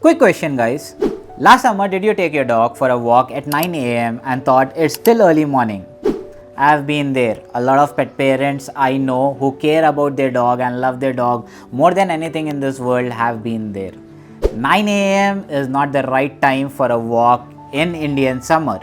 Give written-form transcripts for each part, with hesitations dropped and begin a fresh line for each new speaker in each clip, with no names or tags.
Quick question, guys. Last summer, did you take your dog for a walk at 9 a.m. and thought it's still early morning? I've been there. A lot of pet parents I know who care about their dog and love their dog more than anything in this world have been there. 9 a.m. is not the right time for a walk in Indian summer.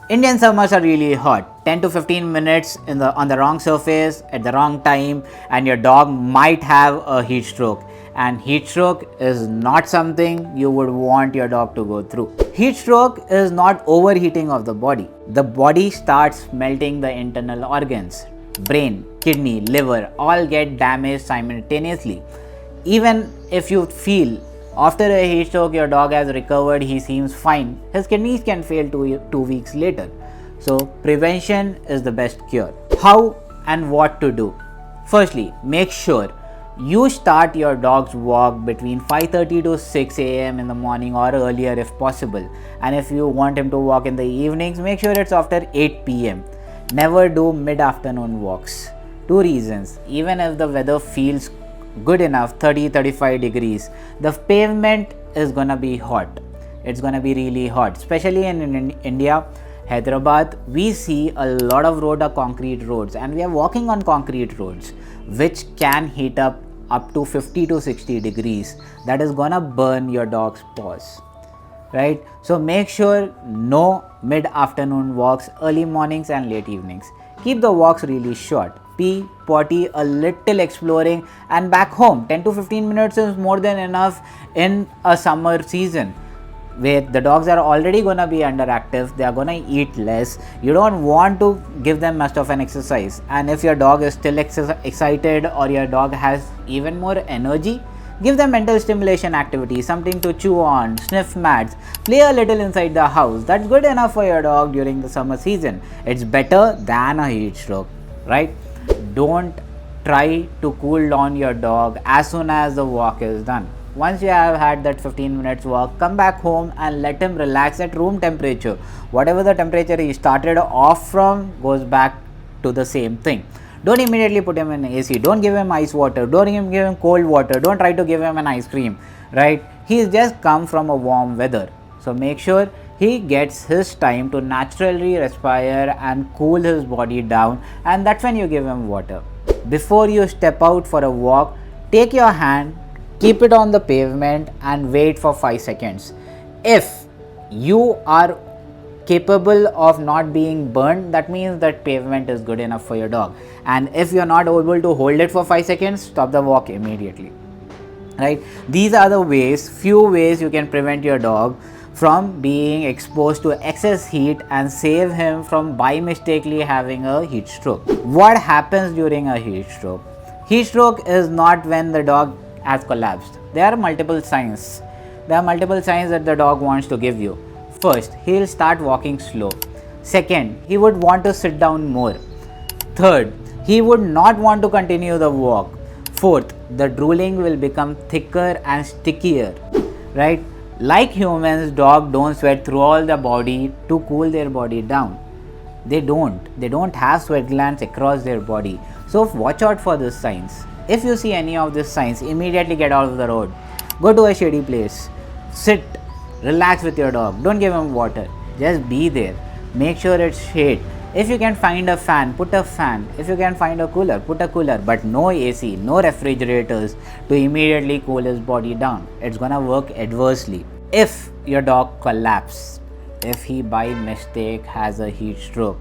Indian summers are really hot. 10 to 15 minutes on the wrong surface at the wrong time and your dog might have a heat stroke. And heat stroke is not something you would want your dog to go through. Heat stroke is not overheating of the body. The body starts melting the internal organs. Brain, kidney, liver all get damaged simultaneously. Even if you feel after a heat stroke your dog has recovered, he seems fine, his kidneys can fail 2 weeks later. So prevention is the best cure. How and what to do? Firstly, make sure you start your dog's walk between 5:30 to 6 a.m. in the morning or earlier if possible. And if you want him to walk in the evenings, make sure it's after 8 p.m. Never do mid-afternoon walks. Two reasons. Even if the weather feels good enough, 30-35 degrees, the pavement is gonna be hot. It's gonna be really hot, especially in India. Hyderabad, we see a lot of roads are concrete roads and we are walking on concrete roads which can heat up to 50 to 60 degrees. That is gonna burn your dog's paws, right? So make sure no mid-afternoon walks, early mornings and late evenings. Keep the walks really short. Pee, potty, a little exploring and back home. 10 to 15 minutes is more than enough in a summer season where the dogs are already gonna be underactive, they are gonna eat less. You don't want to give them much of an exercise. And if your dog is still excited or your dog has even more energy, give them mental stimulation activities, something to chew on, sniff mats, play a little inside the house. That's good enough for your dog during the summer season. It's better than a heat stroke, right? Don't try to cool down your dog as soon as the walk is done. Once you have had that 15 minutes walk, come back home and let him relax at room temperature. Whatever the temperature he started off from goes back to the same thing. Don't immediately put him in AC. Don't give him ice water. Don't even give him cold water. Don't try to give him an ice cream, right? He's just come from a warm weather. So make sure he gets his time to naturally respire and cool his body down, and that's when you give him water. Before you step out for a walk, take your hand, keep it on the pavement and wait for 5 seconds. If you are capable of not being burned, that means that pavement is good enough for your dog. And if you're not able to hold it for 5 seconds, stop the walk immediately, right? These are the few ways you can prevent your dog from being exposed to excess heat and save him from by mistakenly having a heat stroke. What happens during a heat stroke? Heat stroke is not when the dog has collapsed. There are multiple signs. That the dog wants to give you. First, he'll start walking slow. Second, he would want to sit down more. Third, he would not want to continue the walk. Fourth, the drooling will become thicker and stickier, right? Like humans, dogs don't sweat through all the body to cool their body down. They don't have sweat glands across their body. So watch out for these signs. If you see any of these signs, immediately get out of the road. Go to a shady place. Sit, relax with your dog. Don't give him water. Just be there. Make sure it's shade. If you can find a fan, put a fan. If you can find a cooler, put a cooler. But no AC, no refrigerators to immediately cool his body down. It's gonna work adversely. If your dog collapses, if he by mistake has a heat stroke,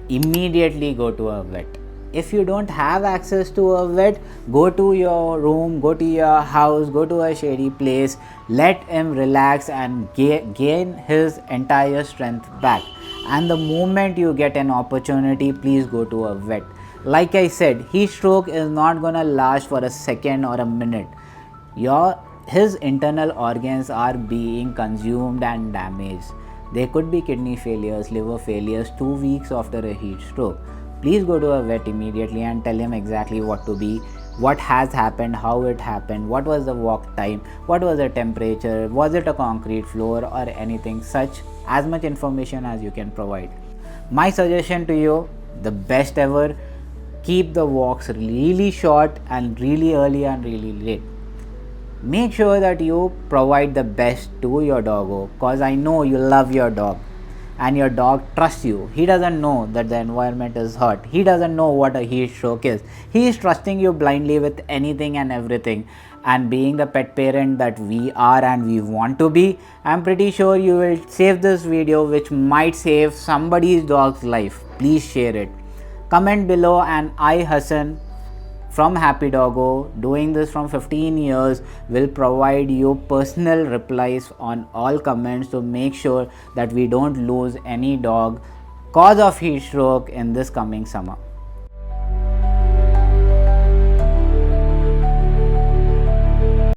immediately go to a vet. If you don't have access to a vet, go to your room, go to your house, go to a shady place, let him relax and gain his entire strength back. And the moment you get an opportunity, please go to a vet. Like I said, heat stroke is not gonna last for a second or a minute. His internal organs are being consumed and damaged. There could be kidney failures, liver failures 2 weeks after a heat stroke. Please go to a vet immediately and tell him exactly what has happened, how it happened, what was the walk time, what was the temperature, was it a concrete floor or anything such, as much information as you can provide. My suggestion to you, the best ever, keep the walks really short and really early and really late. make sure that you provide the best to your doggo, cause I know you love your dog and your dog trusts you. He doesn't know that the environment is hot. He doesn't know what a heat stroke is. He is trusting you blindly with anything and everything. And being the pet parent that we are and we want to be, I'm pretty sure you will save this video, which might save somebody's dog's life. Please share it. Comment below, and I, Hassan from Happy Doggo, doing this from 15 years, will provide you personal replies on all comments to make sure that we don't lose any dog cause of heat stroke in this coming summer.